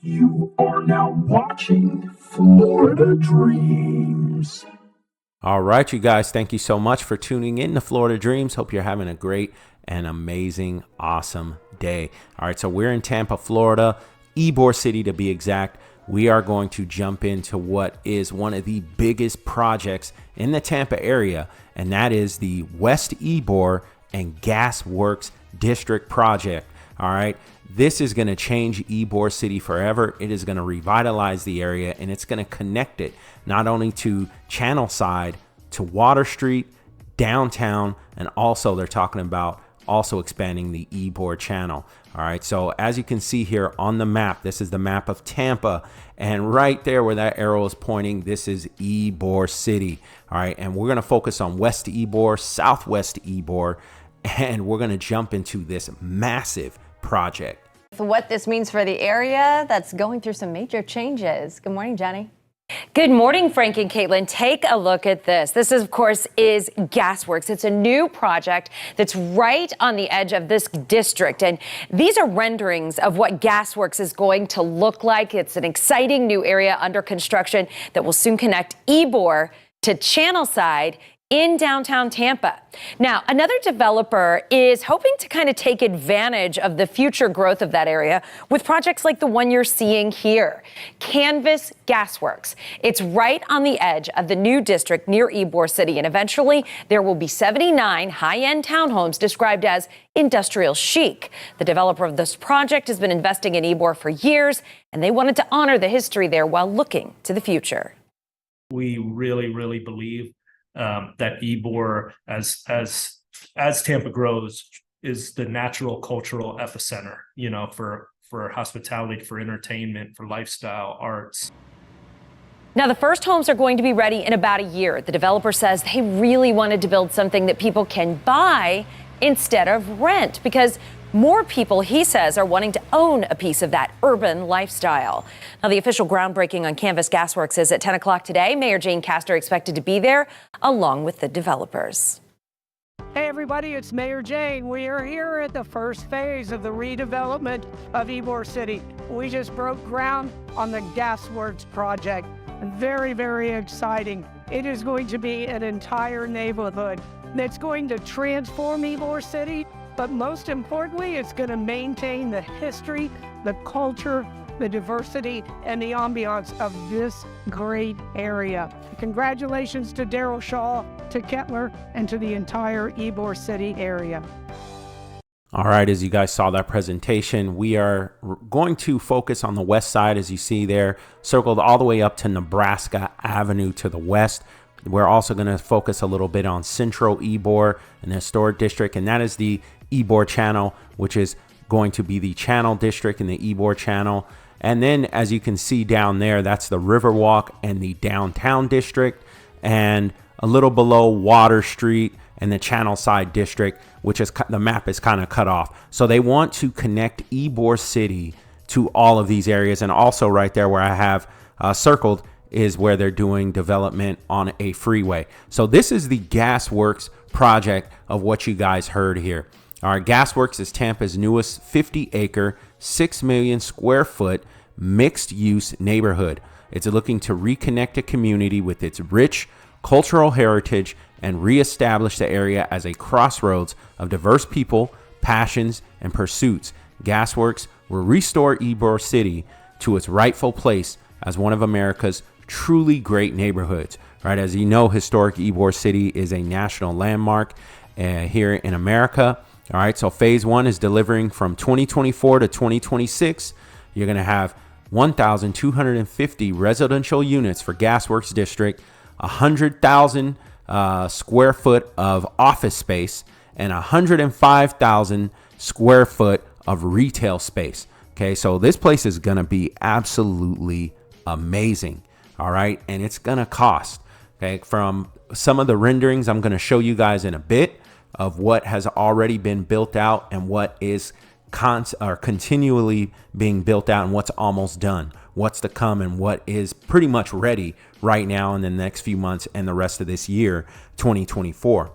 You are now watching Florida Dreams. All right, you guys, thank you so much for tuning in to Florida Dreams. Hope you're having a great and amazing, awesome day. All right, so we're in Tampa, Florida, Ybor City to be exact. We are going to jump into what is one of the biggest projects in the Tampa area, and that is the West Ybor and Gas Works District project. All right, this is going to change Ybor City forever. It is going to revitalize the area, and it's going to connect it not only to Channel Side, to Water Street, downtown, and also they're talking about also expanding the Ybor channel. All right, so as you can see here on the map, this is the map of Tampa, and right there where that arrow is pointing, this is Ybor City. All right, and we're going to focus on West Ybor, Southwest Ybor, and we're going to jump into this massive project. What this means for the area that's going through some major changes. Good morning, Jenny. Good morning, Frank and Caitlin. Take a look at this. This, of course, is Gas Works. It's a new project that's right on the edge of this district. And these are renderings of what Gas Works is going to look like. It's an exciting new area under construction that will soon connect Ybor to Channel Side in downtown Tampa. Now, another developer is hoping to kind of take advantage of the future growth of that area with projects like the one you're seeing here, Canvas Gas Works. It's right on the edge of the new district near Ybor City, and eventually there will be 79 high-end townhomes described as industrial chic. The developer of this project has been investing in Ybor for years, and they wanted to honor the history there while looking to the future. We really believe that Ybor, as Tampa grows, is the natural cultural epicenter, you know, for hospitality, for entertainment, for lifestyle, arts. Now, the first homes are going to be ready in about a year. The developer says they really wanted to build something that people can buy instead of rent, because more people, he says, are wanting to own a piece of that urban lifestyle. Now, the official groundbreaking on Canvas Gas Works is at 10 o'clock today. Mayor Jane Castor expected to be there along with the developers. Hey everybody, it's Mayor Jane. We are here at the first phase of the redevelopment of Ybor City. We just broke ground on the Gas Works project. Very exciting. It is going to be an entire neighborhood that's going to transform Ybor City. But most importantly, it's going to maintain the history, the culture, the diversity, and the ambiance of this great area. Congratulations to Daryl Shaw, to Kettler, and to the entire Ybor City area. All right, as you guys saw that presentation, we are going to focus on the west side, as you see there, circled all the way up to Nebraska Avenue to the west. We're also going to focus a little bit on Central Ybor, an historic district, and that is the Ybor Channel, which is going to be the Channel District in the Ybor Channel. And then, as you can see down there, that's the Riverwalk and the Downtown District, and a little below Water Street and the Channel Side District, which is the map is kind of cut off. So they want to connect Ybor City to all of these areas, and also right there where I have circled is where they're doing development on a freeway. So this is the Gas Works project of what you guys heard here. Our Gas Works is Tampa's newest 50-acre, 6 million square foot mixed-use neighborhood. It's looking to reconnect a community with its rich cultural heritage and reestablish the area as a crossroads of diverse people, passions, and pursuits. Gas Works will restore Ybor City to its rightful place as one of America's truly great neighborhoods. Right, as you know, historic Ybor City is a national landmark here in America. All right, so phase one is delivering from 2024 to 2026. You're going to have 1,250 residential units for Gas Works District, 100,000 square foot of office space, and 105,000 square foot of retail space. Okay, so this place is going to be absolutely amazing. All right, and it's going to cost. Okay, from some of the renderings I'm going to show you guys in a bit of what has already been built out and what is continually being built out and what's almost done, what's to come, and what is pretty much ready right now in the next few months and the rest of this year, 2024.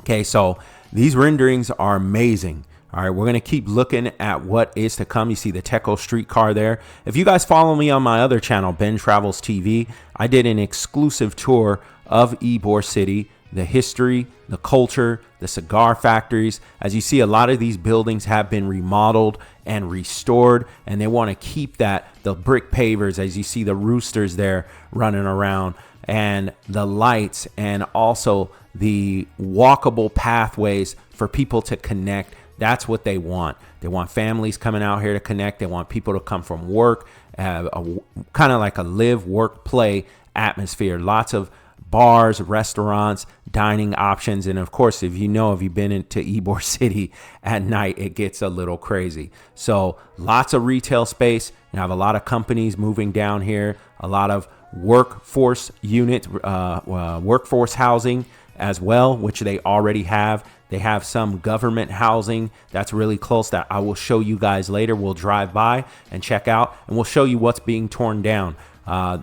Okay, so these renderings are amazing. All right, we're going to keep looking at what is to come. You see the Teco streetcar there. If you guys follow me on my other channel, Ben Travels TV, I did an exclusive tour of Ybor City, the history, the culture, the cigar factories. As you see, a lot of these buildings have been remodeled and restored, and they want to keep that, the brick pavers, as you see the roosters there running around, and the lights, and also the walkable pathways for people to connect. That's what they want. They want families coming out here to connect. They want people to come from work, kind of like a live, work, play atmosphere. Lots of bars, restaurants, dining options. And of course, if you've been into Ybor City at night, it gets a little crazy. So lots of retail space. You have a lot of companies moving down here, a lot of workforce units, workforce housing as well, which they already have. They have some government housing that's really close that I will show you guys later. We'll drive by and check out, and we'll show you what's being torn down.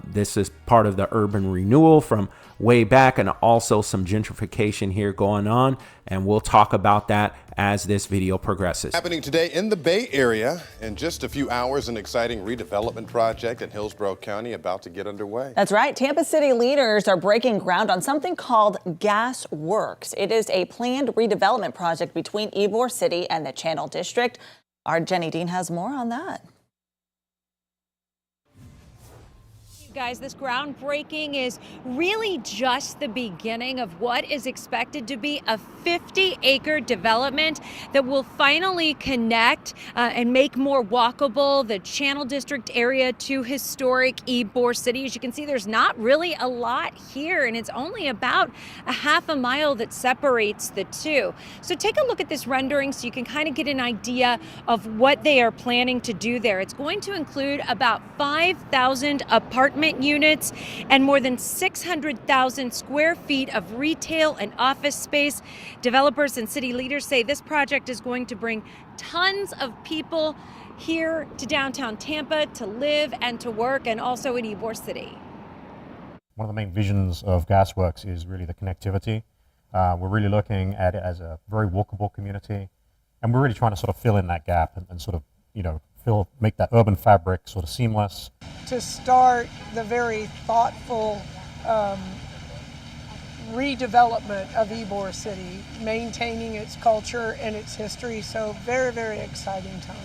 This is part of the urban renewal from way back, and also some gentrification here going on, and we'll talk about that as this video progresses. Happening today in the Bay Area. In just a few hours, an exciting redevelopment project in Hillsborough County about to get underway. That's right. Tampa City leaders are breaking ground on something called Worx. It is a planned redevelopment project between Ybor City and the Channel District. Our Jenny Dean has more on that. Guys, this groundbreaking is really just the beginning of what is expected to be a 50-acre development that will finally connect and make more walkable the Channel District area to historic Ybor City. As you can see, there's not really a lot here, and it's only about a half a mile that separates the two. So take a look at this rendering so you can kind of get an idea of what they are planning to do there. It's going to include about 5,000 apartment units and more than 600,000 square feet of retail and office space. Developers and city leaders say this project is going to bring tons of people here to downtown Tampa to live and to work, and also in Ybor City. One of the main visions of Worx is really the connectivity. We're really looking at it as a very walkable community, and we're really trying to sort of fill in that gap and sort of, make that urban fabric sort of seamless. To start the very thoughtful redevelopment of Ybor City, maintaining its culture and its history. So very, very exciting time.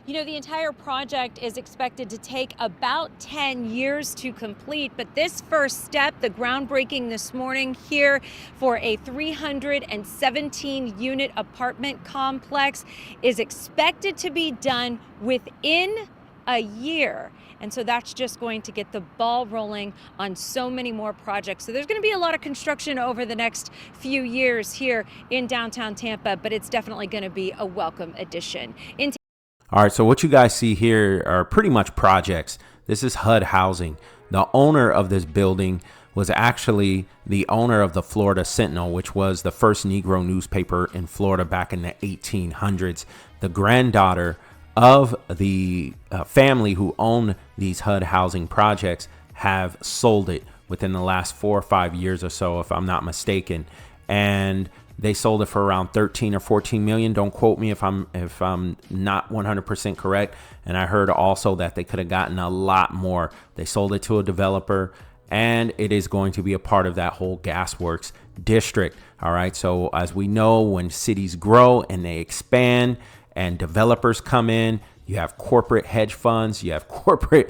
The entire project is expected to take about 10 years to complete, but this first step, the groundbreaking this morning here for a 317-unit apartment complex, is expected to be done within a year. And so that's just going to get the ball rolling on so many more projects. So there's going to be a lot of construction over the next few years here in downtown Tampa, but it's definitely going to be a welcome addition. All right, so what you guys see here are pretty much projects. This is HUD housing. The owner of this building was actually the owner of the Florida Sentinel, which was the first Negro newspaper in Florida back in the 1800s. The granddaughter of the family who owned these HUD housing projects have sold it within the last 4 or 5 years or so, if I'm not mistaken. And they sold it for around 13 or 14 million. Don't quote me if I'm not 100% correct. And I heard also that they could have gotten a lot more. They sold it to a developer, and it is going to be a part of that whole Worx district. All right. So as we know, when cities grow and they expand and developers come in, you have corporate hedge funds, you have corporate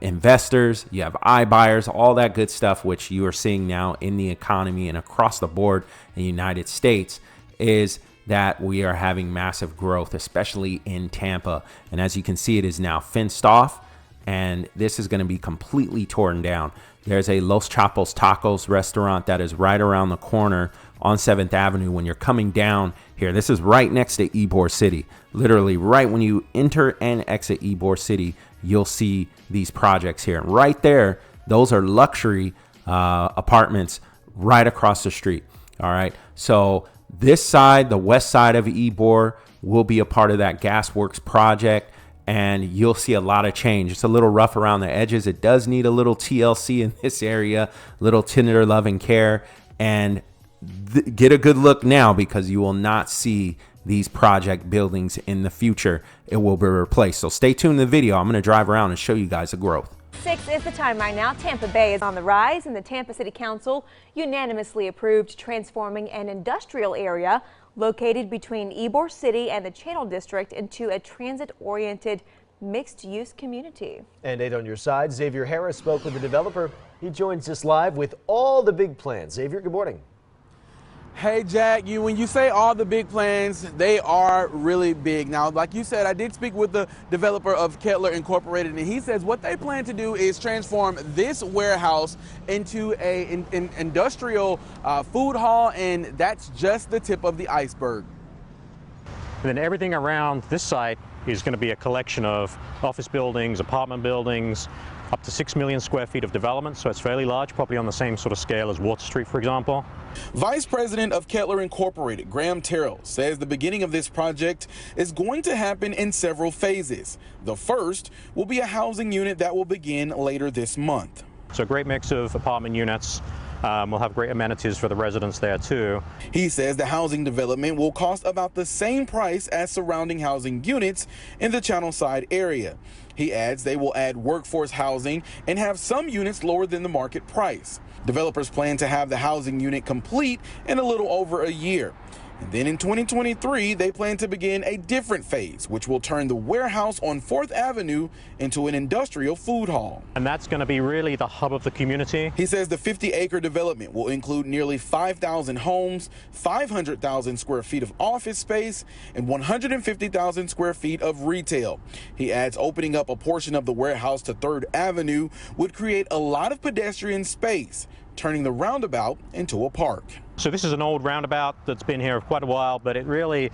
investors, you have iBuyers, all that good stuff, which you are seeing now in the economy and across the board in the United States, is that we are having massive growth, especially in Tampa. And as you can see, it is now fenced off, and this is going to be completely torn down. There's a Los Chapos Tacos restaurant that is right around the corner on 7th Avenue when you're coming down here. This is right next to Ybor City. Literally right when you enter and exit Ybor City, you'll see these projects here. Right there, those are luxury apartments right across the street. All right. So this side, the west side of Ybor, will be a part of that Worx project. And you'll see a lot of change. It's a little rough around the edges. It does need a little TLC in this area, little tender love and care. And get a good look now, because you will not see these project buildings in the future. It will be replaced. So stay tuned to the video. I'm going to drive around and show you guys the growth. 6 is the time right now. Tampa Bay is on the rise, and the Tampa City Council unanimously approved transforming an industrial area located between Ybor City and the Channel District into a transit-oriented mixed-use community. And 8 on your side, Xavier Harris spoke with the developer. He joins us live with all the big plans. Xavier, good morning. Hey Jack, when you say all the big plans, they are really big. Now, like you said, I did speak with the developer of Kettler Incorporated, and he says what they plan to do is transform this warehouse into an industrial food hall, and that's just the tip of the iceberg. And then everything around this site is going to be a collection of office buildings, apartment buildings, up to 6 million square feet of development, so it's fairly large, probably on the same sort of scale as Water Street, for example. Vice President of Kettler Incorporated, Graham Terrell, says the beginning of this project is going to happen in several phases. The first will be a housing unit that will begin later this month. So a great mix of apartment units. We'll have great amenities for the residents there too. He says the housing development will cost about the same price as surrounding housing units in the Channel Side area. He adds they will add workforce housing and have some units lower than the market price. Developers plan to have the housing unit complete in a little over a year. And then in 2023, they plan to begin a different phase, which will turn the warehouse on 4th Avenue into an industrial food hall. And that's going to be really the hub of the community. He says the 50-acre development will include nearly 5,000 homes, 500,000 square feet of office space, and 150,000 square feet of retail. He adds opening up a portion of the warehouse to 3rd Avenue would create a lot of pedestrian space, turning the roundabout into a park. So this is an old roundabout that's been here for quite a while, but it really,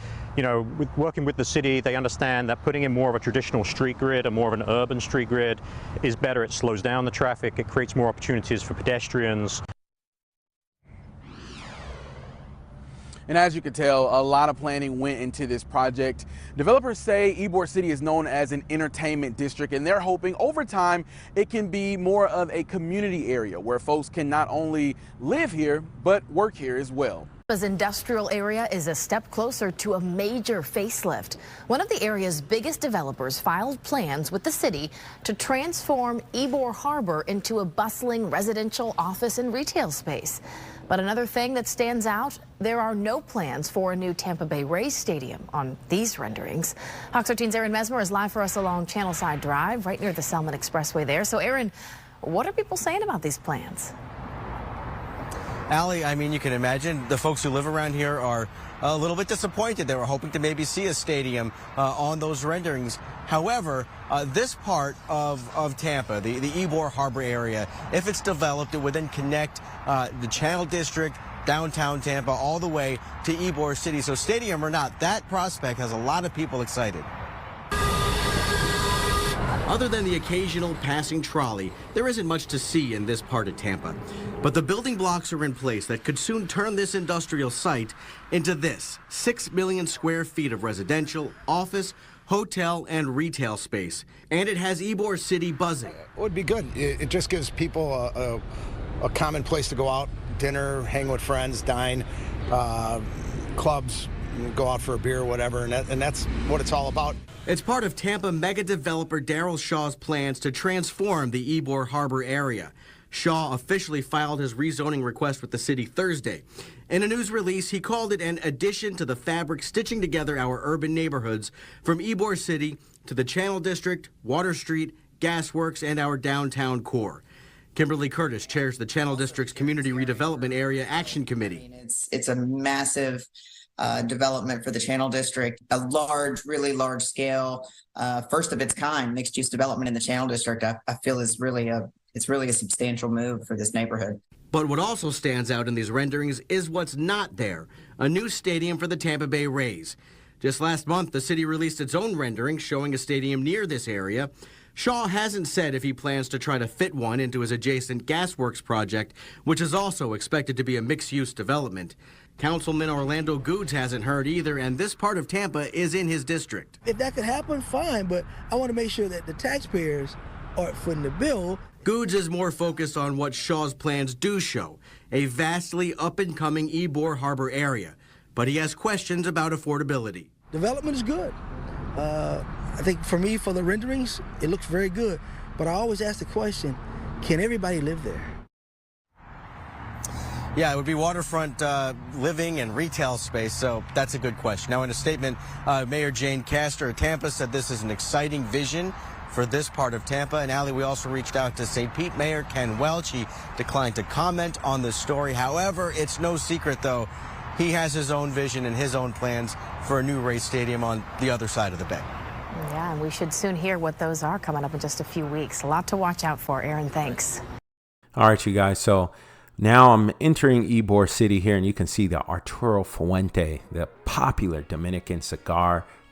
working with the city, they understand that putting in more of a traditional street grid or more of an urban street grid is better. It slows down the traffic, it creates more opportunities for pedestrians. And as you can tell, a lot of planning went into this project. Developers say Ybor City is known as an entertainment district, and they're hoping over time it can be more of a community area where folks can not only live here, but work here as well. This industrial area is a step closer to a major facelift. One of the area's biggest developers filed plans with the city to transform Ybor Harbor into a bustling residential, office, and retail space. But another thing that stands out, there are no plans for a new Tampa Bay Rays stadium on these renderings. Fox 13's Aaron Mesmer is live for us along Channel Side Drive, right near the Selman Expressway there. So, Aaron, what are people saying about these plans? Allie, I mean, you can imagine the folks who live around here are a little bit disappointed. They were hoping to maybe see a stadium on those renderings. However, this part of Tampa, the Ybor Harbor area, if it's developed, it would then connect the Channel District, downtown Tampa, all the way to Ybor City. So stadium or not, that prospect has a lot of people excited. Other than the occasional passing trolley, there isn't much to see in this part of Tampa. But the building blocks are in place that could soon turn this industrial site into this 6 million square feet of residential, office, hotel, and retail space. And it has Ybor City buzzing. It would be good. It just gives people a common place to go out, dinner, hang with friends, dine, clubs, go out for a beer or whatever, and that's what it's all about. It's part of Tampa mega developer Daryl Shaw's plans to transform the Ybor Harbor area. Shaw officially filed his rezoning request with the city Thursday. In a news release, he called it an addition to the fabric stitching together our urban neighborhoods from Ybor City to the Channel District, Water Street, Gasworks, and our downtown core. Kimberly Curtis chairs the Channel District's Community Redevelopment Area Action Committee. It's a massive development for the Channel District, a large, really large scale, first of its kind mixed use development in the Channel District. I feel is really a substantial move for this neighborhood. But what also stands out in these renderings is what's not there, a new stadium for the Tampa Bay Rays. Just last month, the city released its own rendering showing a stadium near this area. Shaw hasn't said if he plans to try to fit one into his adjacent Gasworks project, which is also expected to be a mixed-use development. Councilman Orlando Goods hasn't heard either, and this part of Tampa is in his district. If that could happen, fine, but I want to make sure that the taxpayers are footing the bill. Goods is more focused on what Shaw's plans do show, a vastly up-and-coming Ybor Harbor area. But he has questions about affordability. Development is good. I think for me, for the renderings, it looks very good. But I always ask the question, can everybody live there? Yeah, it would be waterfront living and retail space, so that's a good question. Now, in a statement, Mayor Jane Castor of Tampa said this is an exciting vision for this part of Tampa. And Allie, we also reached out to St. Pete Mayor Ken Welch. He declined to comment on the story. However, it's no secret, though, he has his own vision and his own plans for a new race stadium on the other side of the bay. Yeah, and we should soon hear what those are coming up in just a few weeks. A lot to watch out for. Aaron, thanks. All right, you guys. So now I'm entering Ybor City here, and you can see the Arturo Fuente, the popular Dominican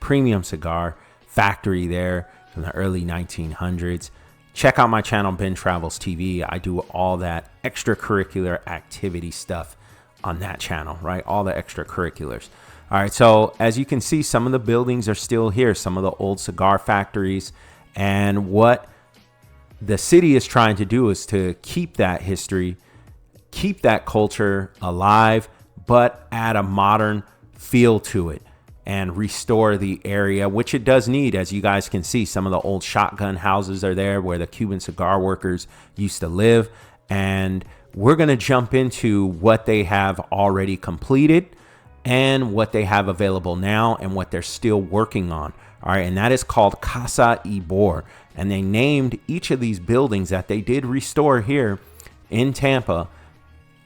premium cigar factory there from the early 1900s. Check out my channel, Ben Travels TV. I do all that extracurricular activity stuff on that channel, right? All the extracurriculars. All right, so as you can see, some of the buildings are still here, some of the old cigar factories. And what the city is trying to do is to keep that history, keep that culture alive, but add a modern feel to it and restore the area, which it does need. As you guys can see, some of the old shotgun houses are there where the Cuban cigar workers used to live. And we're going to jump into what they have already completed and what they have available now and what they're still working on. All right, and that is called Casa Ybor. And they named each of these buildings that they did restore here in Tampa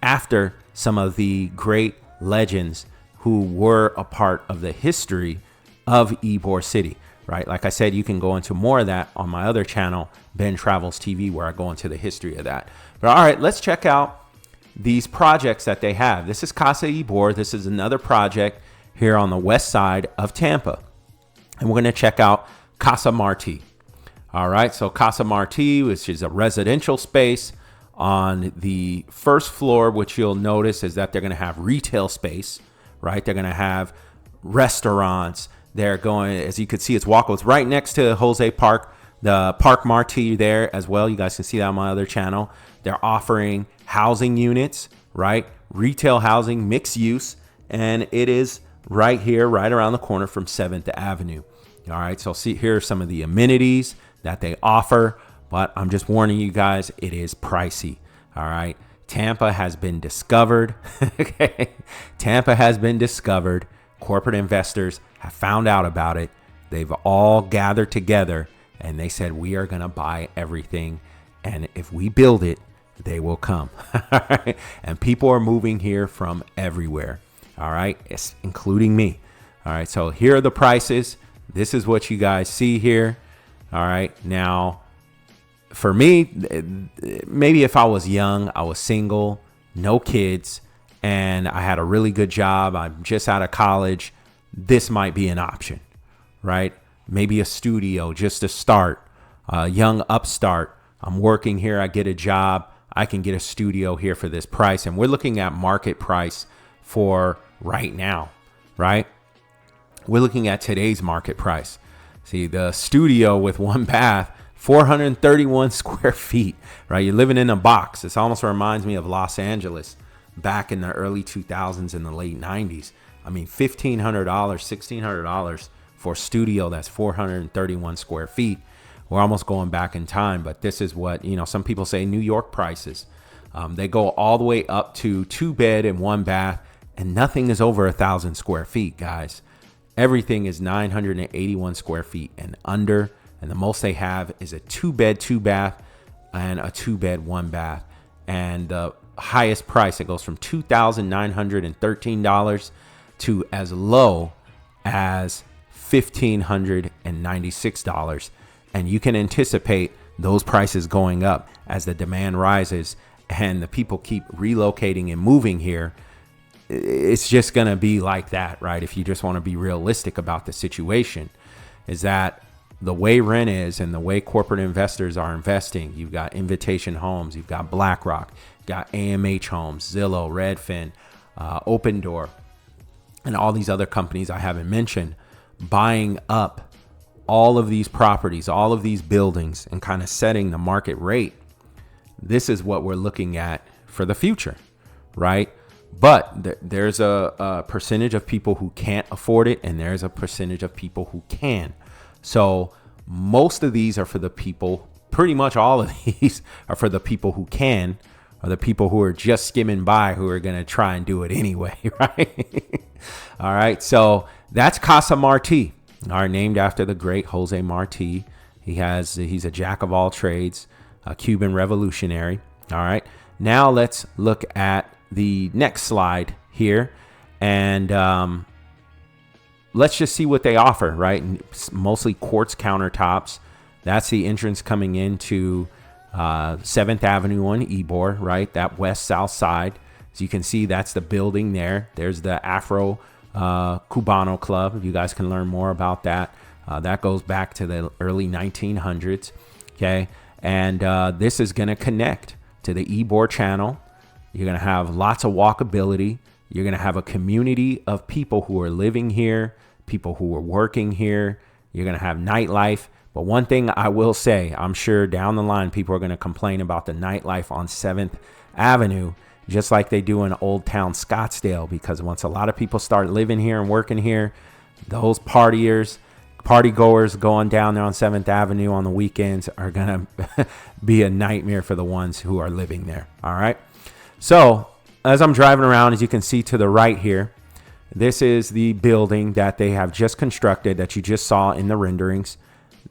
after some of the great legends who were a part of the history of Ybor City, right? Like I said, you can go into more of that on my other channel, Ben Travels TV, where I go into the history of that. But all right, let's check out these projects that they have. This is Casa Ybor. This is another project here on the west side of Tampa. And we're going to check out Casa Marti. All right, so Casa Marti, which is a residential space on the first floor, which you'll notice is that they're going to have retail space, right? They're going to have restaurants. They're going, as you can see, it's walkable. It's right next to Jose Park, the Park Marti there as well. You guys can see that on my other channel. They're offering housing units, right? Retail housing, mixed use. And it is right here, right around the corner from 7th Avenue. All right, so see, here are some of the amenities that they offer. But I'm just warning you guys, it is pricey. All right. Tampa has been discovered. Okay. Tampa has been discovered. Corporate investors have found out about it. They've all gathered together and they said, we are going to buy everything. And if we build it, they will come. All right. And people are moving here from everywhere. All right. It's including me. All right. So here are the prices. This is what you guys see here. All right. Now, for me, maybe if I was young, I was single, no kids, and I had a really good job, I'm just out of college, this might be an option, right? Maybe a studio just to start, a young upstart. I'm working here, I get a job, I can get a studio here for this price. And we're looking at market price for right now, right? We're looking at today's market price. See, the studio with one bath, 431 square feet, right? You're living in a box. This almost reminds me of Los Angeles back in the early 2000s and the late 90s. I mean, $1,500, $1,600 for a studio that's 431 square feet. We're almost going back in time, but this is what, you know, some people say New York prices. They go all the way up to 2-bed and 1 bath, and nothing is over 1,000 square feet, guys. Everything is 981 square feet and under. And the most they have is a 2-bed, 2-bath and a 2-bed, 1-bath. And the highest price, it goes from $2,913 to as low as $1,596. And you can anticipate those prices going up as the demand rises and the people keep relocating and moving here. It's just going to be like that, right? If you just want to be realistic about the situation, is that the way rent is and the way corporate investors are investing, you've got Invitation Homes, you've got BlackRock, you've got AMH Homes, Zillow, Redfin, Open Door, and all these other companies I haven't mentioned, buying up all of these properties, all of these buildings, and kind of setting the market rate. this is what we're looking at for the future, right? But there's a percentage of people who can't afford it, and there's a percentage of people who can. So most of these are for the people, pretty much all of these are for the people who can, or the people who are just skimming by, who are going to try and do it anyway, right? All right, so that's Casa Marti, named after the great Jose Marti. He's a jack of all trades, a Cuban revolutionary. All right, now let's look at the next slide here, and let's just see what they offer, right? Mostly quartz countertops. That's the entrance coming into 7th Avenue on Ybor, right? That west-south side. So you can see that's the building there. There's the Afro Cubano Club. You guys can learn more about that. That goes back to the early 1900s, okay? And this is going to connect to the Ybor Channel. You're going to have lots of walkability. You're going to have a community of people who are living here, people who are working here. You're going to have nightlife. But one thing I will say, I'm sure down the line, people are going to complain about the nightlife on 7th Avenue, just like they do in Old Town Scottsdale, because once a lot of people start living here and working here, those partygoers going down there on 7th Avenue on the weekends are going to be a nightmare for the ones who are living there. All right. So as I'm driving around, as you can see to the right here, this is the building that they have just constructed that you just saw in the renderings.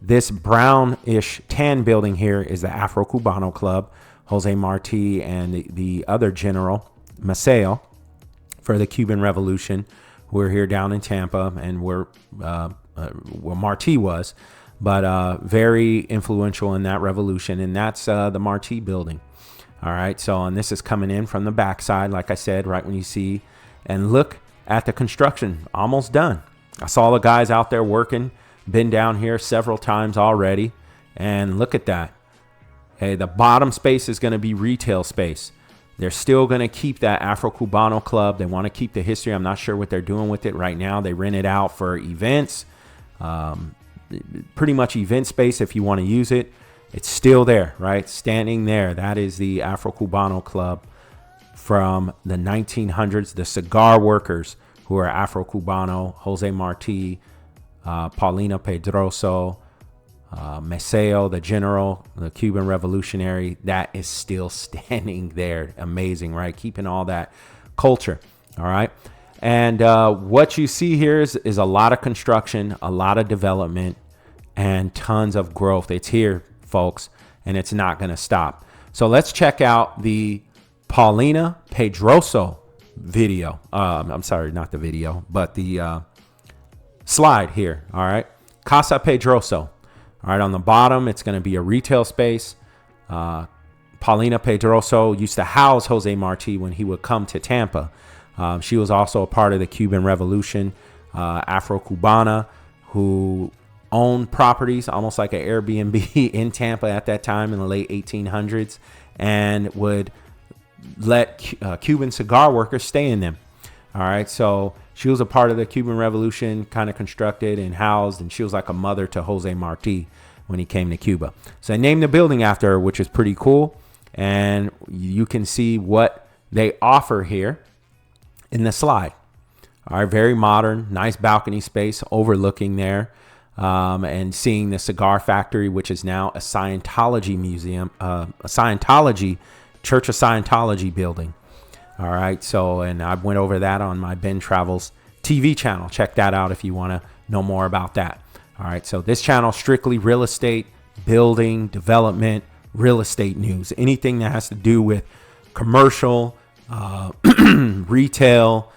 This brownish tan building here is the Afro Cubano Club, Jose Marti and the other general, Maceo, for the Cuban Revolution. We're here down in Tampa, and where Marti was, but very influential in that revolution, and that's the Marti building. All right, so, and this is coming in from the backside, like I said, right when you see, and look at the construction, almost done. I saw the guys out there working, been down here several times already, and look at that. Hey, the bottom space is going to be retail space. They're still going to keep that Afro Cubano Club. They want to keep the history. I'm not sure what they're doing with it right now. They rent it out for events, pretty much event space if you want to use it. It's still there, right? Standing there. That is the Afro Cubano Club from the 1900s. The cigar workers who are Afro Cubano, Jose Marti, Paulina Pedroso, Maceo, the general, the Cuban revolutionary, that is still standing there. Amazing, right? Keeping all that culture. All right. And what you see here is a lot of construction, a lot of development, and tons of growth. It's here, folks, and it's not going to stop. So let's check out the Paulina Pedroso video. I'm sorry, not the video, but the slide here. All right. Casa Pedroso. All right. On the bottom, it's going to be a retail space. Paulina Pedroso used to house Jose Marti when he would come to Tampa. She was also a part of the Cuban Revolution, Afro-Cubana, who owned properties almost like an Airbnb in Tampa at that time in the late 1800s, and would let Cuban cigar workers stay in them. All right, so she was a part of the Cuban Revolution, kind of constructed and housed, and she was like a mother to Jose Marti when he came to Cuba. So they named the building after her, which is pretty cool, and you can see what they offer here in the slide. All right, very modern, nice balcony space overlooking there, and seeing the cigar factory, which is now a Scientology museum, a Scientology Church of Scientology building. All right, so, and I went over that on my Ben Travels TV channel. Check that out if you want to know more about that. All right, so this channel, strictly real estate, building, development, real estate news, anything that has to do with commercial, retail,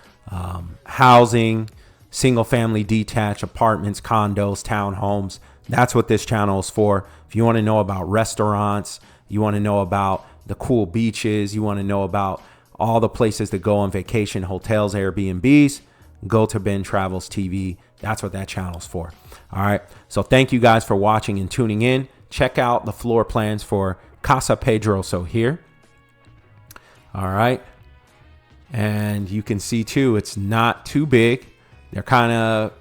housing, single family detached apartments, condos, townhomes. That's what this channel is for. If you want to know about restaurants, you want to know about the cool beaches, you want to know about all the places to go on vacation, hotels, Airbnbs, go to Ben Travels TV. That's what that channel is for. All right. So thank you guys for watching and tuning in. Check out the floor plans for Casa Pedroso here. All right. And you can see too, it's not too big. They're kind of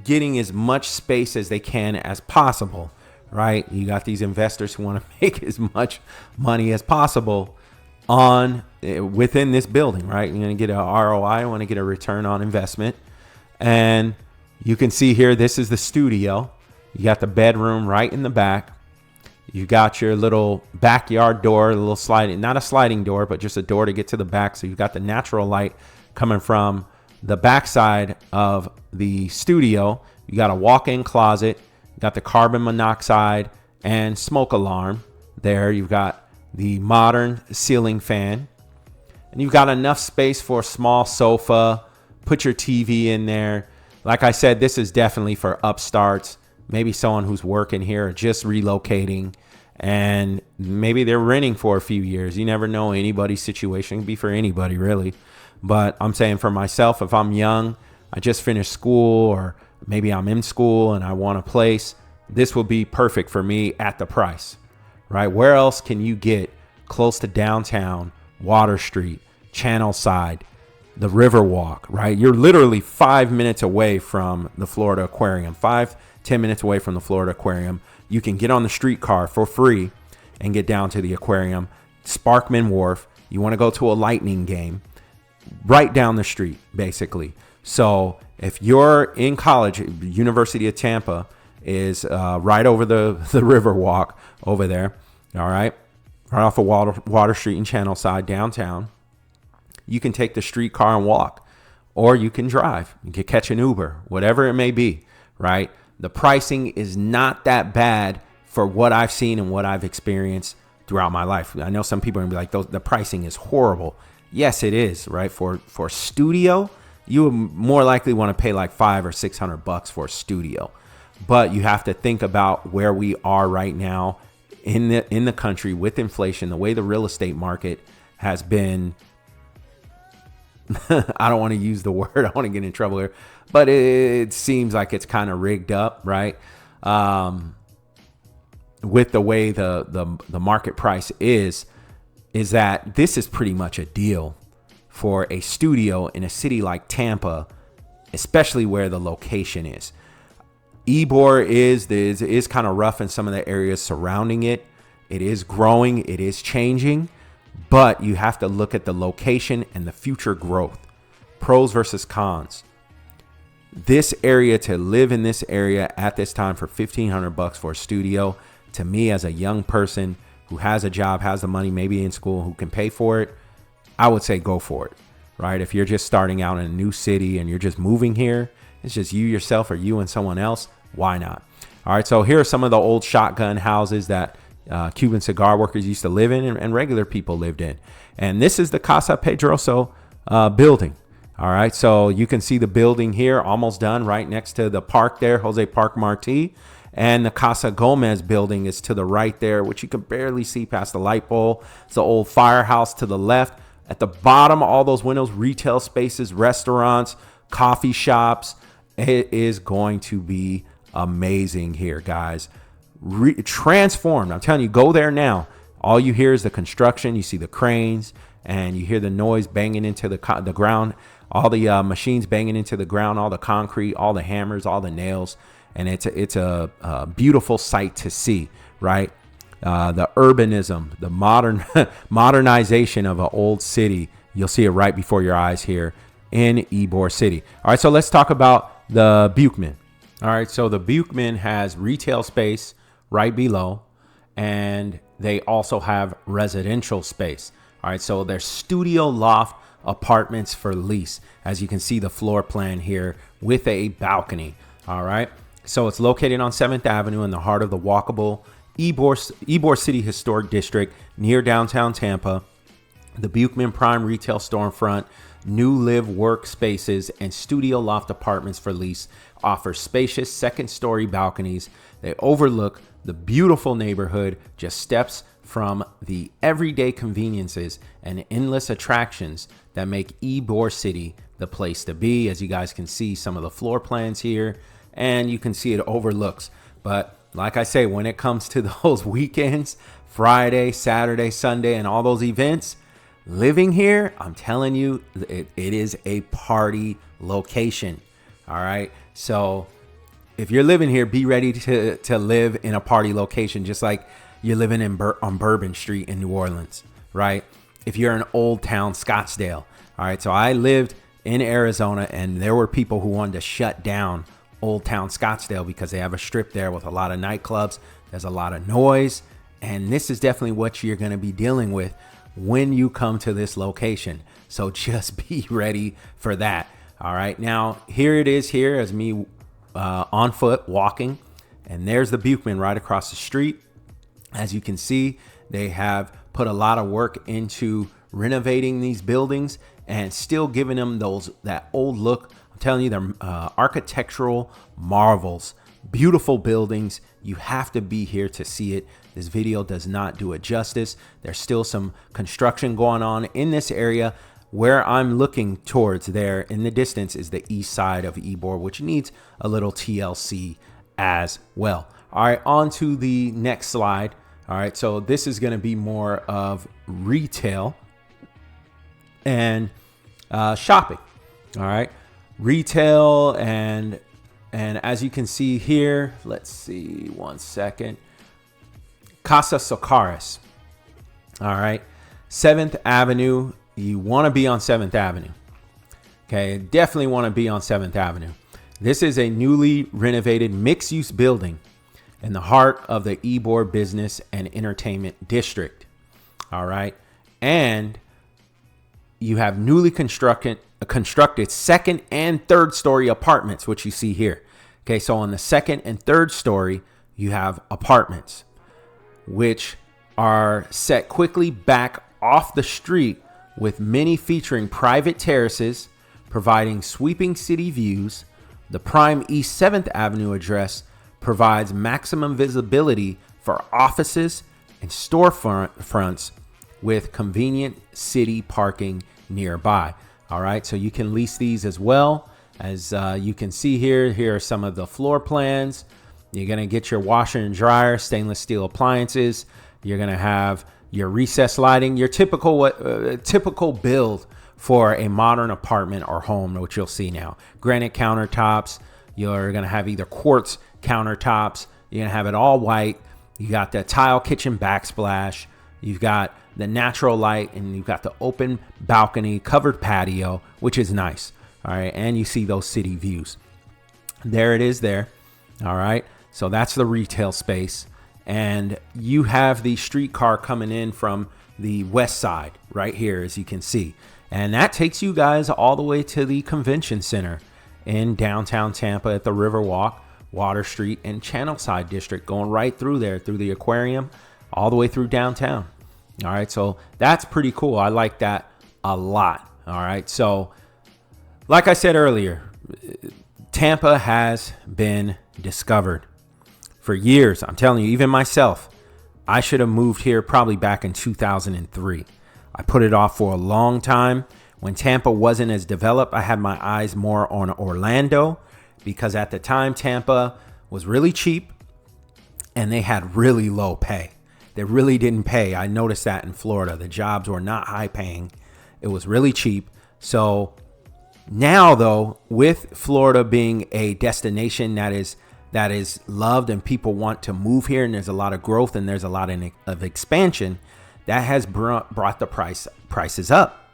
getting as much space as they can as possible. right? You got these investors who want to make as much money as possible on within this building, right? You're going to get a ROI, want to get a return on investment. And you can see here, this is the studio. You got the bedroom right in the back. You got your little backyard door, a little sliding, not a sliding door, but just a door to get to the back. So you've got the natural light coming from the backside of the studio. You got a walk-in closet. You got the carbon monoxide and smoke alarm there. You've got the modern ceiling fan. And you've got enough space for a small sofa. Put your TV in there. Like I said, this is definitely for upstarts. Maybe someone who's working here or just relocating, and maybe they're renting for a few years. You never know anybody's situation. It can be for anybody, really. But I'm saying for myself, if I'm young, I just finished school, or maybe I'm in school and I want a place, this will be perfect for me at the price, right? Where else can you get close to downtown, Water Street, Channel Side, the Riverwalk, right? You're literally 5 minutes away from the Florida Aquarium, 5-10 minutes away from the Florida Aquarium. You can get on the streetcar for free and get down to the aquarium. Sparkman Wharf. You want to go to a Lightning game, right down the street, basically. So if you're in college, University of Tampa is right over the Riverwalk over there, all right? Right off of Water Street and Channel Side downtown. You can take the streetcar and walk, or you can drive. You can catch an Uber, whatever it may be, right? The pricing is not that bad for what I've seen and what I've experienced throughout my life. I know some people are gonna be like, the pricing is horrible. Yes, it is, right? For studio, you would more likely want to pay like $500 or $600 for a studio. But you have to think about where we are right now in the country with inflation, the way the real estate market has been. I don't want to use the word. I don't want to get in trouble here, but it seems like it's kind of rigged up, right? With the way the market price is that this is pretty much a deal for a studio in a city like Tampa, especially where the location is. Ybor is kind of rough in some of the areas surrounding it. It is growing. It is changing. But you have to look at the location and the future growth. Pros versus cons. This area, to live in this area at this time for $1,500 for a studio, to me as a young person who has a job, has the money, maybe in school, who can pay for it, I would say go for it, right? If you're just starting out in a new city and you're just moving here, it's just you, yourself, or you and someone else, why not? All right, so here are some of the old shotgun houses that Cuban cigar workers used to live in, and regular people lived in. And this is the Casa Pedroso building. All right, so you can see the building here, almost done, right next to the park there, Jose Park Marti. And the Casa Gomez building is to the right there, which you can barely see past the light pole. It's the old firehouse to the left. At the bottom, all those windows, retail spaces, restaurants, coffee shops. It is going to be amazing here, guys. Transformed. I'm telling you, go there now. All you hear is the construction. You see the cranes, and you hear the noise banging into the ground. All the machines banging into the ground, all the concrete, all the hammers, all the nails. And it's a beautiful sight to see, right? The urbanism, the modernization of an old city. You'll see it right before your eyes here in Ybor City. All right, so let's talk about the Buchman. All right, so the Buchman has retail space right below, and they also have residential space. All right, so they're studio loft apartments for lease. As you can see the floor plan here with a balcony. All right, so it's located on 7th Avenue in the heart of the walkable Ybor City Historic District near downtown Tampa. The Buchman Prime Retail Storefront, new live work spaces, and studio loft apartments for lease offer spacious second-story balconies. They overlook the beautiful neighborhood, just steps from the everyday conveniences and endless attractions that make Ybor City the place to be. As you guys can see some of the floor plans here, and you can see it overlooks. But like I say, when it comes to those weekends, Friday, Saturday, Sunday, and all those events, living here, I'm telling you, it is a party location. All right. So if you're living here, be ready to live in a party location, just like you're living on Bourbon Street in New Orleans, right? If you're in Old Town Scottsdale, all right. So I lived in Arizona, and there were people who wanted to shut down Old Town Scottsdale because they have a strip there with a lot of nightclubs. There's a lot of noise, and this is definitely what you're going to be dealing with when you come to this location. So just be ready for that. All right. Now, here it is here as me on foot walking, and there's the Buchman right across the street. As you can see, they have put a lot of work into renovating these buildings and still giving them that old look. I'm telling you, they're architectural marvels, beautiful buildings. You have to be here to see it. This video does not do it justice. There's still some construction going on in this area. Where I'm looking towards there in the distance is the east side of Ybor, which needs a little TLC as well. All right, on to the next slide. All right, so this is going to be more of retail and shopping. All right, retail and as you can see here, let's see 1 second. Casa Socaris. All right, 7th Avenue. You want to be on 7th Avenue. Okay, definitely want to be on 7th Avenue. This is a newly renovated mixed-use building in the heart of the Ybor Business and Entertainment District. All right. And you have newly constructed second and third story apartments, which you see here. Okay, so on the second and third story, you have apartments, which are set quickly back off the street, with many featuring private terraces, providing sweeping city views. The prime East 7th Avenue address provides maximum visibility for offices and storefronts with convenient city parking nearby. All right, so you can lease these as well. As you can see here, here are some of the floor plans. You're going to get your washer and dryer, stainless steel appliances. You're going to have your recessed lighting, your typical build for a modern apartment or home, which you'll see now. Granite countertops. You're going to have either quartz countertops. You're going to have it all white. You got the tile kitchen backsplash. You've got the natural light, and you've got the open balcony, covered patio, which is nice. All right. And you see those city views. There it is there. All right. So that's the retail space. And you have the streetcar coming in from the west side right here, as you can see. And that takes you guys all the way to the convention center in downtown Tampa at the Riverwalk, Water Street, and Channelside District, going right through there, through the aquarium, all the way through downtown. All right, so that's pretty cool. I like that a lot. All right, so like I said earlier, Tampa has been discovered for years. I'm telling you, even myself, I should have moved here probably back in 2003. I put it off for a long time. When Tampa wasn't as developed, I had my eyes more on Orlando, because at the time Tampa was really cheap and they had really low pay. They really didn't pay. I noticed that in Florida. The jobs were not high paying. It was really cheap. So now, though, with Florida being a destination that is loved and people want to move here, and there's a lot of growth and there's a lot of expansion, that has brought the prices up,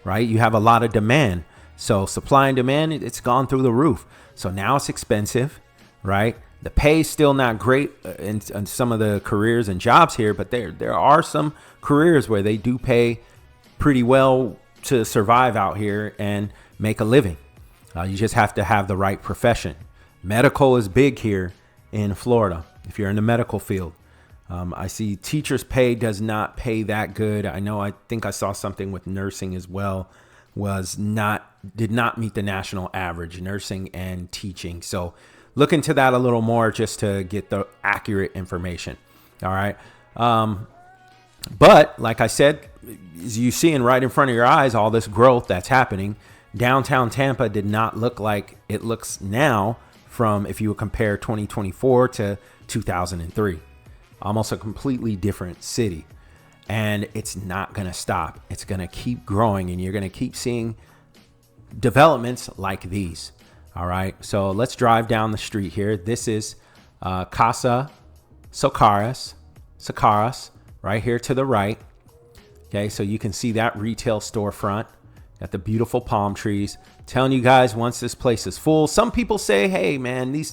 right? You have a lot of demand. So supply and demand, it's gone through the roof. So now it's expensive, right? The pay is still not great in some of the careers and jobs here, but there are some careers where they do pay pretty well to survive out here and make a living. You just have to have the right profession. Medical is big here in Florida if you're in the medical field. I see teachers' pay does not pay that good. I think I saw something with nursing as well, did not meet the national average, nursing and teaching. So look into that a little more just to get the accurate information. All right. But like I said, as you seeing right in front of your eyes, all this growth that's happening, downtown Tampa did not look like it looks now from, if you would compare 2024 to 2003, almost a completely different city. And it's not going to stop. It's going to keep growing, and you're going to keep seeing developments like these. All right, so let's drive down the street here. This is Casa Socaras right here to the right. Okay, so you can see that retail storefront. Got the beautiful palm trees. Telling you guys, once this place is full, some people say, hey man,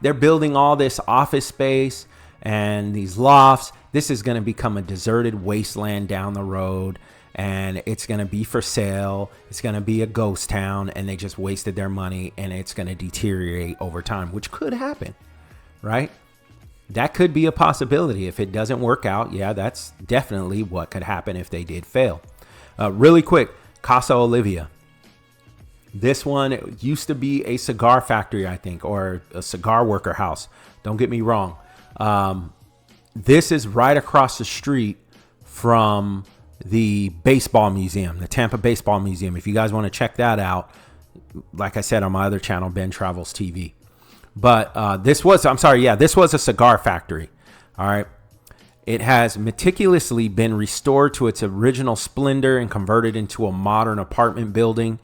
they're building all this office space and these lofts. This is going to become a deserted wasteland down the road, and it's going to be for sale. It's going to be a ghost town, and they just wasted their money, and it's going to deteriorate over time, which could happen, right? That could be a possibility. If it doesn't work out, yeah, that's definitely what could happen if they did fail. Really quick, Casa Olivia. This one used to be a cigar factory, I think, or a cigar worker house. Don't get me wrong. This is right across the street from the baseball museum, the Tampa Baseball Museum. If you guys want to check that out, like I said on my other channel, Ben Travels TV. But this was a cigar factory. All right. It has meticulously been restored to its original splendor and converted into a modern apartment building.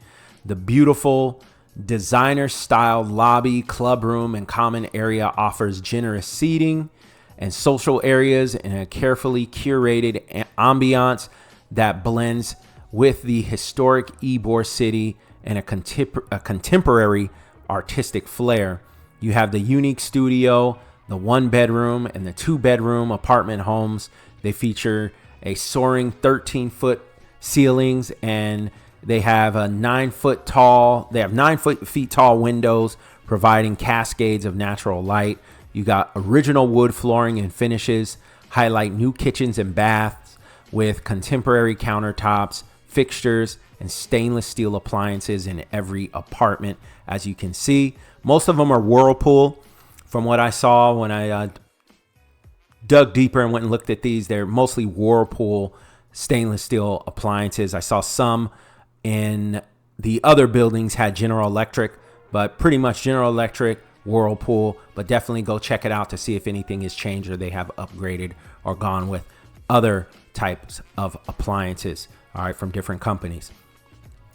The beautiful designer-style lobby, club room, and common area offers generous seating and social areas in a carefully curated ambiance that blends with the historic Ybor city and a contemporary artistic flair. You have the unique studio, the 1-bedroom, and the 2-bedroom apartment homes. They feature a soaring 13-foot ceilings, and they have a 9-foot tall. They have 9 feet tall windows, providing cascades of natural light. You got original wood flooring and finishes, highlight new kitchens and baths with contemporary countertops, fixtures, and stainless steel appliances in every apartment. As you can see, most of them are Whirlpool. From what I saw when I dug deeper and went and looked at these, they're mostly Whirlpool stainless steel appliances. I saw some in the other buildings had General Electric, but pretty much General Electric, Whirlpool, but definitely go check it out to see if anything has changed or they have upgraded or gone with other types of appliances, all right, from different companies.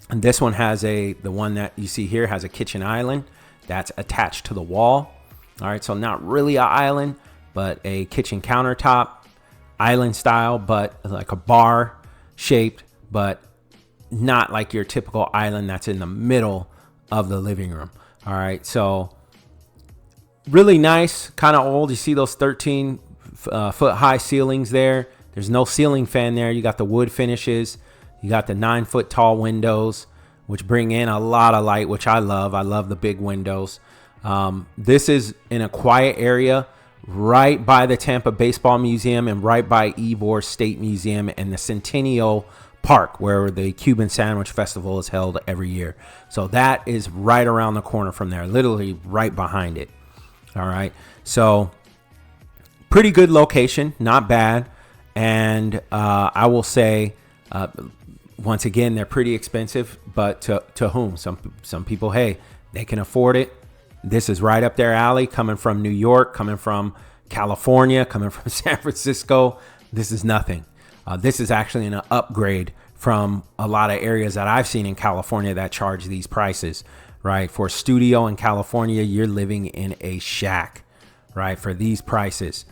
And this one has the one that you see here has a kitchen island that's attached to the wall. All right, so not really an island, but a kitchen countertop, island style, but like a bar shaped, but not like your typical island that's in the middle of the living room. All right, so really nice, kind of old. You see those 13-foot high ceilings there. There's no ceiling fan there. You got the wood finishes. You got the 9-foot tall windows, which bring in a lot of light, which I love. I love the big windows. This is in a quiet area right by the Tampa Baseball Museum and right by Ybor State Museum and the Centennial Park, where the Cuban Sandwich Festival is held every year. So that is right around the corner from there, literally right behind it. All right. So pretty good location, not bad. And I will say, once again, they're pretty expensive, but to whom? Some people, hey, they can afford it. This is right up their alley, coming from New York, coming from California, coming from San Francisco. This is nothing. This is actually an upgrade from a lot of areas that I've seen in California that charge these prices, right? For a studio in California, you're living in a shack, right? For these prices,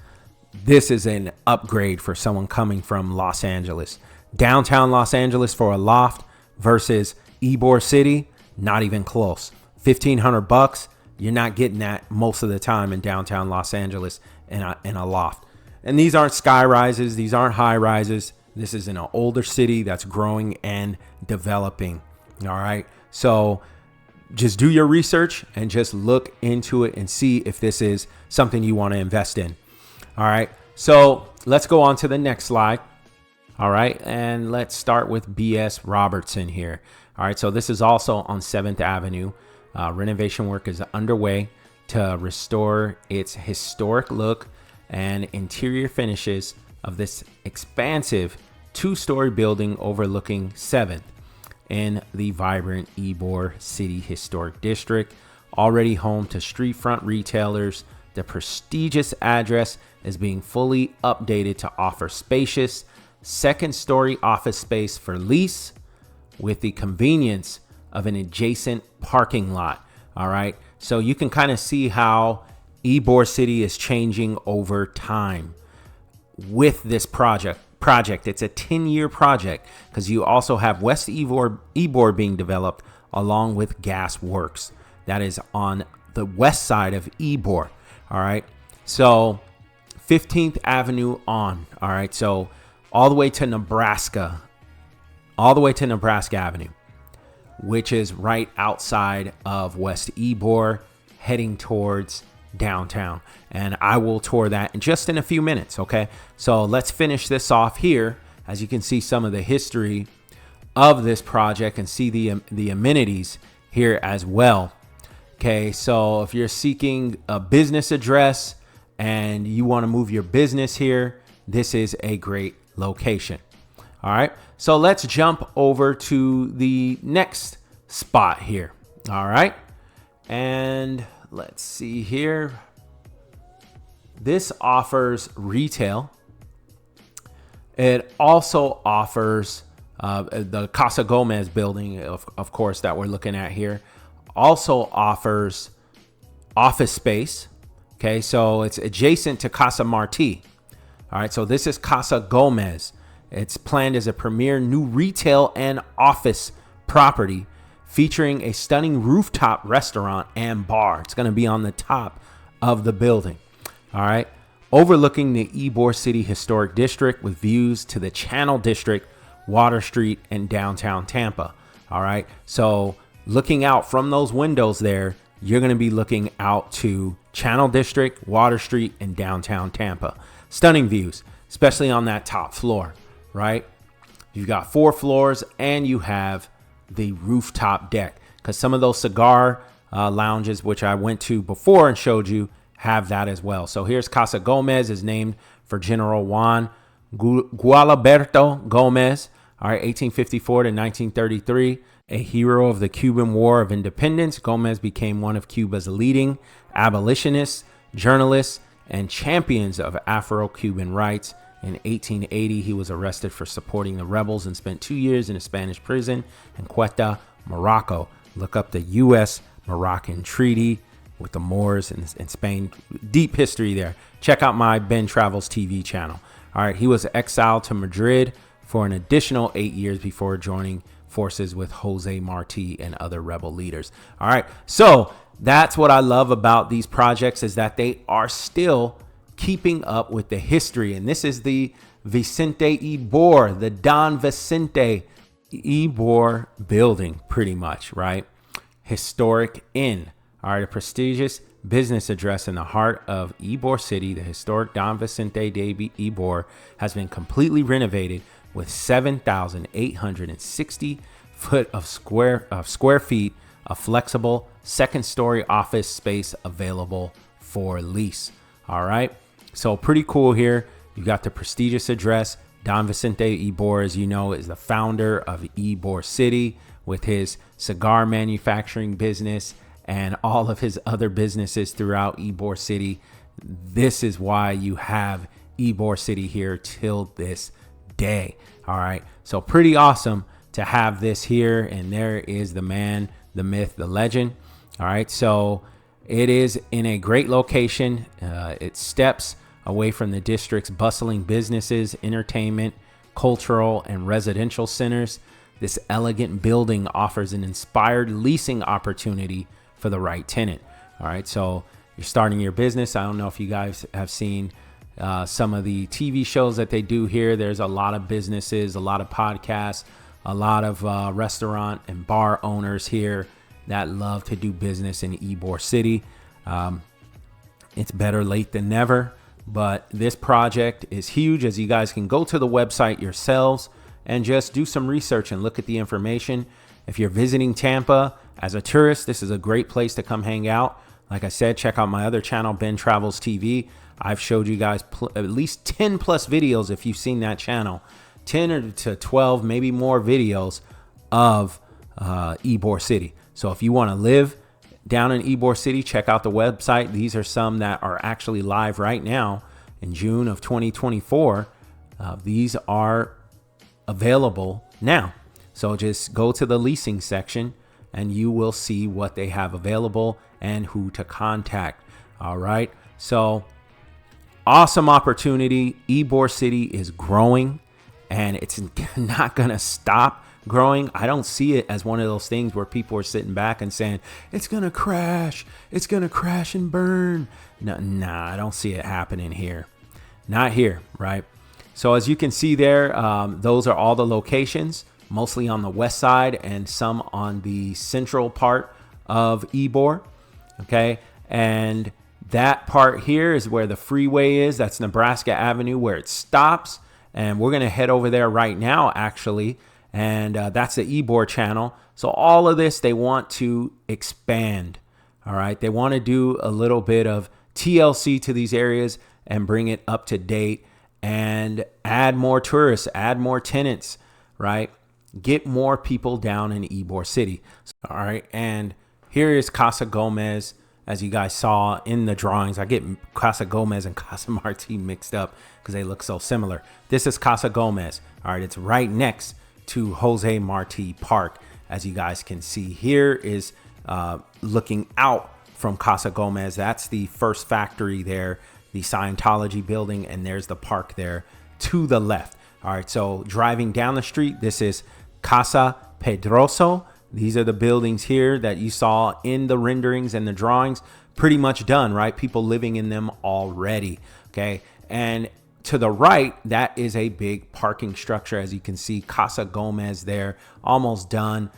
this is an upgrade for someone coming from Los Angeles. Downtown Los Angeles for a loft versus Ybor City, not even close. $1,500, you're not getting that most of the time in downtown Los Angeles in a loft. And these aren't sky rises. These aren't high rises. This is in an older city that's growing and developing. All right. So just do your research and just look into it and see if this is something you want to invest in. All right. So let's go on to the next slide. All right. And let's start with B.S. Robertson here. All right. So this is also on 7th Avenue. Renovation work is underway to restore its historic look and interior finishes of this expansive 2-story building overlooking 7th in the vibrant Ybor City Historic District. Already home to street front retailers, the prestigious address is being fully updated to offer spacious 2nd-story office space for lease with the convenience of an adjacent parking lot. All right. So you can kind of see how Ybor City is changing over time with this project. It's a 10-year project because you also have West Ybor being developed along with Gas Works. That is on the west side of Ybor. All right. So 15th Avenue on. All right. So all the way to Nebraska Avenue, which is right outside of West Ybor, heading towards downtown. And I will tour that just in a few minutes. Okay. So let's finish this off here. As you can see some of the history of this project and see the amenities here as well. Okay. So if you're seeking a business address and you want to move your business here, this is a great location. All right. So let's jump over to the next spot here. All right. And let's see here. This offers retail. It also offers the Casa Gomez building, of course, that we're looking at here. Also offers office space. Okay, so it's adjacent to Casa Marti. All right, so this is Casa Gomez. It's planned as a premier new retail and office property featuring a stunning rooftop restaurant and bar. It's going to be on the top of the building. All right, overlooking the Ybor City Historic District with views to the Channel District, Water Street, and downtown Tampa. All right, so looking out from those windows there, you're going to be looking out to Channel District, Water Street, and downtown Tampa. Stunning views, especially on that top floor, right? You've got 4 floors and you have the rooftop deck, because some of those cigar lounges, which I went to before and showed you, have that as well. So here's Casa Gomez, is named for General Juan Gualberto Gomez, all right, 1854 to 1933. A hero of the Cuban War of Independence, Gomez became one of Cuba's leading abolitionists, journalists, and champions of Afro-Cuban rights. In 1880, he was arrested for supporting the rebels and spent 2 years in a Spanish prison in Ceuta, Morocco. Look up the U.S.-Moroccan Treaty with the Moors and Spain. Deep history there. Check out my Ben Travels TV channel. All right, he was exiled to Madrid for an additional 8 years before joining forces with Jose Marti and other rebel leaders. All right, so that's what I love about these projects, is that they are still keeping up with the history. And this is the Vicente Ybor, the Don Vicente Ybor building, pretty much, right? Historic Inn. All right, a prestigious business address in the heart of Ybor City. The historic Don Vicente de Ybor has been completely renovated with 7,860 foot of square feet of flexible second-story office space available for lease. All right, so pretty cool here. You got the prestigious address. Don Vicente Ybor, as you know, is the founder of Ybor City with his cigar manufacturing business and all of his other businesses throughout Ybor City. This is why you have Ybor City here till this day. All right, so pretty awesome to have this here. And there is the man, the myth, the legend. All right, so it is in a great location. It steps away from the district's bustling businesses, entertainment, cultural, and residential centers. This elegant building offers an inspired leasing opportunity for the right tenant. All right, so you're starting your business. I don't know if you guys have seen some of the TV shows that they do here. There's a lot of businesses, a lot of podcasts, a lot of restaurant and bar owners here that love to do business in Ybor City. It's better late than never, but this project is huge. As you guys can go to the website yourselves and just do some research and look at the information. If you're visiting Tampa as a tourist, this is a great place to come hang out. Like I said, check out my other channel, Ben Travels TV. I've showed you guys at least 10 plus videos, if you've seen that channel, 10 or to 12, maybe more videos of Ybor City. So if you want to live down in Ybor City, check out the website. These are some that are actually live right now in June of 2024. These are available now. So just go to the leasing section and you will see what they have available and who to contact. All right. So awesome opportunity. Ybor City is growing and it's not going to stop growing. I don't see it as one of those things where people are sitting back and saying, it's going to crash. It's going to crash and burn. No, nah, I don't see it happening here. Not here, right? So as you can see there, those are all the locations, mostly on the west side and some on the central part of Ybor. Okay. And that part here is where the freeway is. That's Nebraska Avenue, where it stops. And we're going to head over there right now, actually. And that's the Ybor channel. So all of this, they want to expand. All right. They want to do a little bit of TLC to these areas and bring it up to date and add more tourists, add more tenants, right? Get more people down in Ybor City. All right. And here is Casa Gomez. As you guys saw in the drawings, I get Casa Gomez and Casa Marti mixed up because they look so similar. This is Casa Gomez. All right. It's right next to Jose Marti Park. As you guys can see, here is looking out from Casa Gomez. That's the first factory there, the Scientology building, and there's the park there to the left. All right, so driving down the street, this is Casa Pedroso. These are the buildings here that you saw in the renderings and the drawings. Pretty much done, right? People living in them already, okay? And to the right, that is a big parking structure. As you can see, Casa Gomez there, almost done.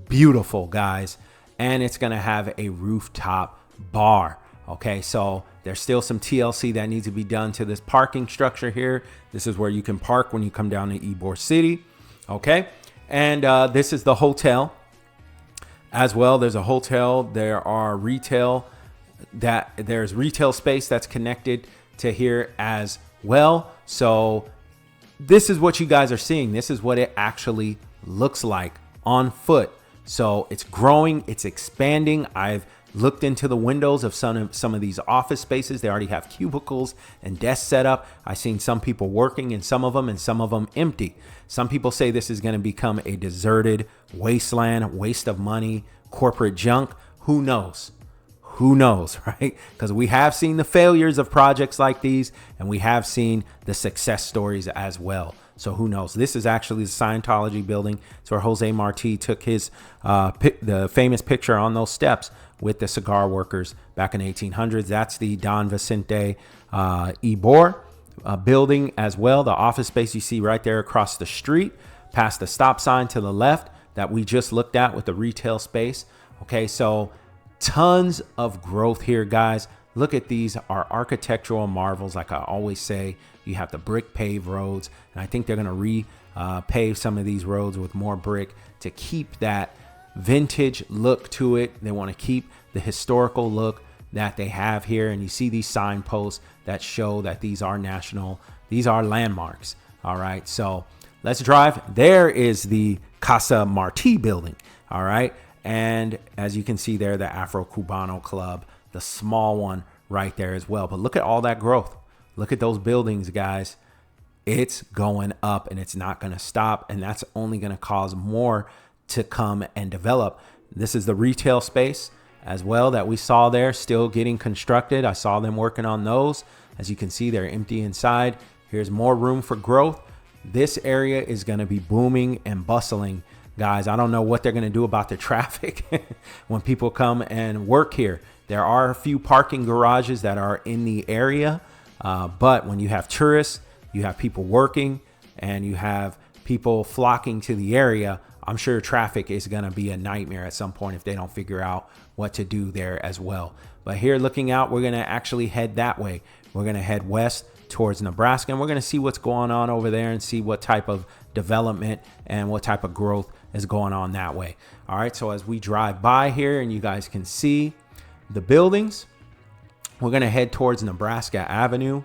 Beautiful, guys. And it's gonna have a rooftop bar. Okay, so there's still some TLC that needs to be done to this parking structure here. This is where you can park when you come down to Ybor City. Okay, and this is the hotel as well. There's a hotel. There are retail. There's retail space that's connected to here as well. So this is what you guys are seeing. This is what it actually looks like on foot. So it's growing. It's expanding. I've looked into the windows of some of these office spaces. They already have cubicles and desks set up. I've seen some people working in some of them and some of them empty. Some people say this is going to become a deserted wasteland, waste of money, corporate junk. Who knows? Who knows, right? Because we have seen the failures of projects like these, and we have seen the success stories as well. So who knows? This is actually the Scientology building. It's where Jose Marti took his the famous picture on those steps with the cigar workers back in the 1800s. That's the Don Vicente Ybor building as well. The office space you see right there across the street, past the stop sign to the left that we just looked at with the retail space. Okay, so tons of growth here, guys. Look at these, are architectural marvels. Like I always say, you have the brick paved roads, and I think they're going to repave some of these roads with more brick to keep that vintage look to it. They want to keep the historical look that they have here. And you see these signposts that show that these are these are landmarks. All right, so let's drive. There is the Casa Marti building. All right. And as you can see there, the Afro Cubano Club, the small one right there as well. But look at all that growth. Look at those buildings, guys. It's going up and it's not going to stop. And that's only going to cause more to come and develop. This is the retail space as well that we saw there, still getting constructed. I saw them working on those. As you can see, they're empty inside. Here's more room for growth. This area is going to be booming and bustling, guys. I don't know what they're going to do about the traffic when people come and work here. There are a few parking garages that are in the area, but when you have tourists, you have people working, and you have people flocking to the area, I'm sure traffic is going to be a nightmare at some point if they don't figure out what to do there as well. But here looking out, we're going to actually head that way. We're going to head west towards Nebraska, and we're going to see what's going on over there and see what type of development and what type of growth is going on that way. All right, so as we drive by here and you guys can see the buildings, we're going to head towards Nebraska Avenue,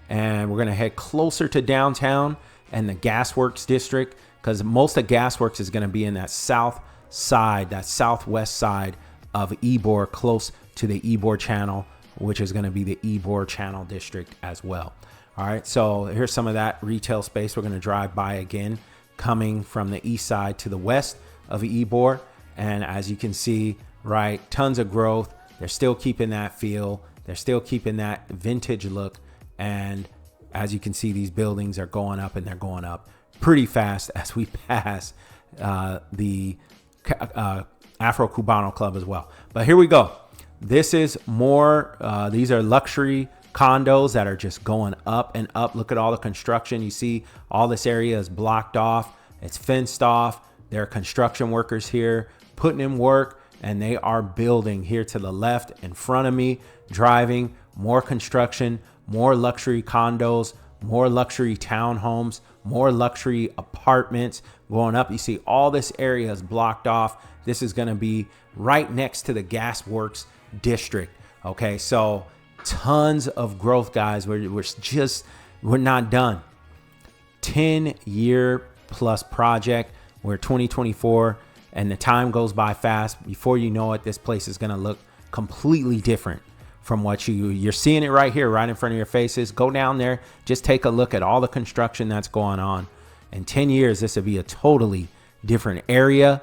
and we're going to head closer to downtown and the Gasworks district, because most of Gasworks is going to be in that south side, that southwest side of Ybor, close to the Ybor channel, which is going to be the Ybor channel district as well. All right, so here's some of that retail space. We're going to drive by again, coming from the east side to the west of Ybor. And as you can see, right, tons of growth. They're still keeping that feel. They're still keeping that vintage look. And as you can see, these buildings are going up, and they're going up pretty fast as we pass the Afro Cubano Club as well. But here we go. This is more, these are luxury condos that are just going up and up. Look at all the construction. You see all this area is blocked off. It's fenced off. There are construction workers here putting in work, and they are building here to the left in front of me, driving more construction, more luxury condos, more luxury townhomes, more luxury apartments going up. You see all this area is blocked off. This is going to be right next to the Gas Works district. Okay, so tons of growth, guys. We're not done. 10-year plus project. We're 2024, and the time goes by fast. Before you know it, this place is going to look completely different from what you're seeing it right here, right in front of your faces. Go down there, just take a look at all the construction that's going on. In 10 years, this will be a totally different area,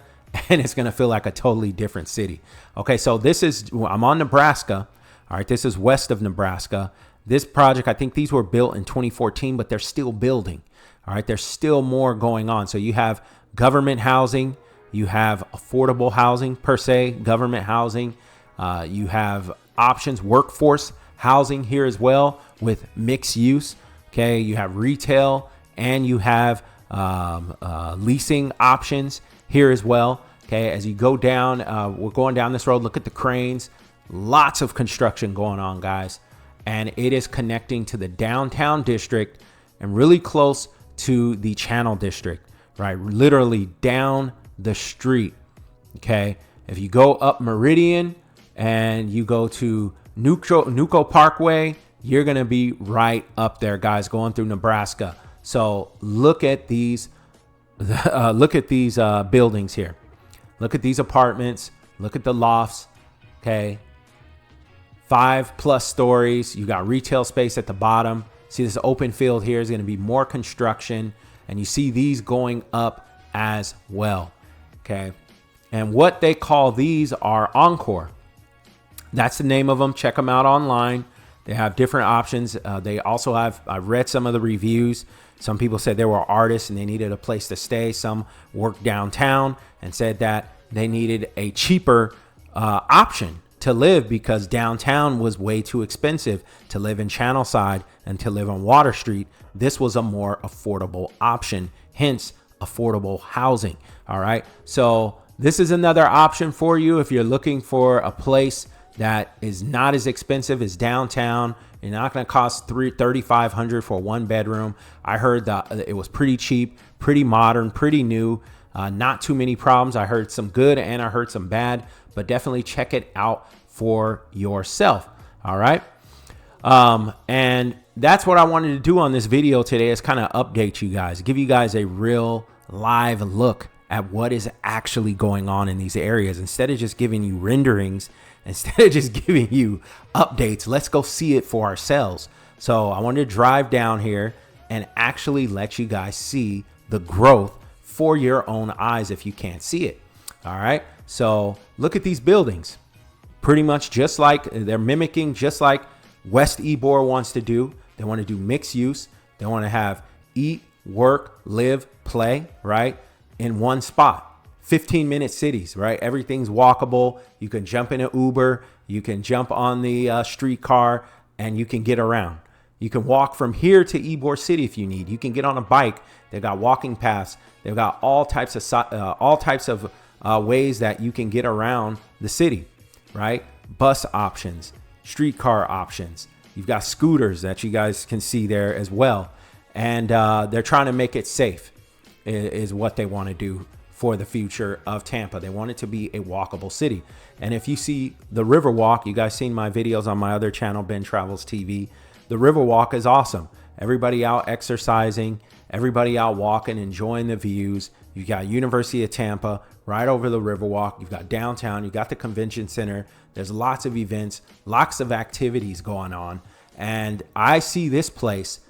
and it's going to feel like a totally different city. Okay, so I'm on Nebraska. All right, this is west of Nebraska. This project, I think these were built in 2014, but they're still building. All right, there's still more going on. So you have government housing, you have affordable housing per se, government housing, you have options, workforce housing here as well with mixed use. Okay, you have retail, and you have leasing options here as well. Okay, as you go down, we're going down this road. Look at the cranes. Lots of construction going on, guys. And it is connecting to the downtown district and really close to the Channel District, right? Literally down the street. Okay, if you go up Meridian and you go to Nuco Parkway, you're going to be right up there, guys, going through Nebraska. So look at these buildings here. Look at these apartments. Look at the lofts. Okay. 5+ stories. You got retail space at the bottom. See this open field here is going to be more construction, and you see these going up as well. Okay. And what they call these are Encore. That's the name of them. Check them out online. They have different options. They also have, I've read some of the reviews. Some people said they were artists and they needed a place to stay. Some worked downtown and said that they needed a cheaper option to live because downtown was way too expensive to live in Channelside and to live on Water Street. This was a more affordable option, hence affordable housing. All right. So this is another option for you if you're looking for a place that is not as expensive as downtown. You're not going to cost $3,500 for one bedroom. I heard that it was pretty cheap, pretty modern, pretty new. Not too many problems. I heard some good and I heard some bad, but definitely check it out for yourself. All right. And that's what I wanted to do on this video today, is kind of update you guys, give you guys a real live look at what is actually going on in these areas. Instead of just giving you renderings, instead of just giving you updates, let's go see it for ourselves. So I wanted to drive down here and actually let you guys see the growth for your own eyes if you can't see it. All right. So look at these buildings. Pretty much just like they're mimicking, just like West Ybor wants to do. They want to do mixed use. They want to have eat, work, live, play, right, in one spot. 15-minute cities, right? Everything's walkable. You can jump in an Uber. You can jump on the streetcar, and you can get around. You can walk from here to Ybor City if you need. You can get on a bike. They've got walking paths. They've got all types of ways that you can get around the city, right? Bus options, streetcar options. You've got scooters that you guys can see there as well. And they're trying to make it safe is what they want to do for the future of Tampa. They want it to be a walkable city. And if you see the Riverwalk, you guys seen my videos on my other channel, Ben Travels TV. The Riverwalk is awesome. Everybody out exercising, everybody out walking, enjoying the views. You got University of Tampa right over the Riverwalk. You've got downtown. You got the convention center. There's lots of events, lots of activities going on. And I see this place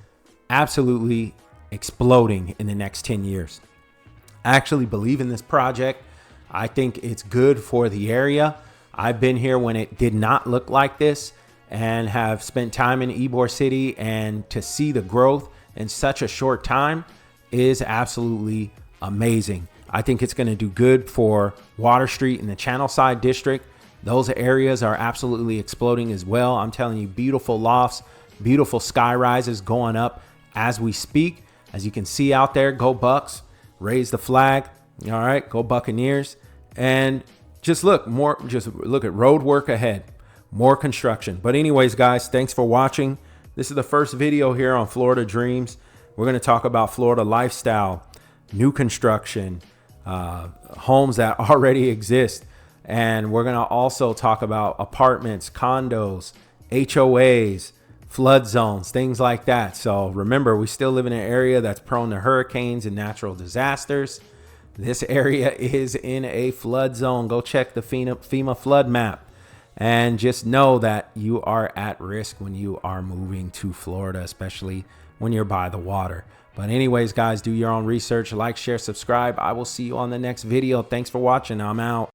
absolutely exploding in the next 10 years. I actually believe in this project. I think it's good for the area. I've been here when it did not look like this and have spent time in Ybor City, and to see the growth in such a short time is absolutely amazing. I think it's going to do good for Water Street and the Channelside district. Those areas are absolutely exploding as well. I'm telling you, beautiful lofts, beautiful sky rises going up as we speak. As you can see out there, go Bucks, raise the flag. All right, go Buccaneers. And just look at road work ahead, more construction. But anyways, guys, thanks for watching. This is the first video here on Florida Dreams. We're going to talk about Florida lifestyle, new construction, homes that already exist. And we're going to also talk about apartments, condos, HOAs, flood zones, things like that. So remember, we still live in an area that's prone to hurricanes and natural disasters. This area is in a flood zone. Go check the FEMA flood map, and just know that you are at risk when you are moving to Florida, especially when you're by the water. But anyways, guys, do your own research, like, share, subscribe. I will see you on the next video. Thanks for watching. I'm out.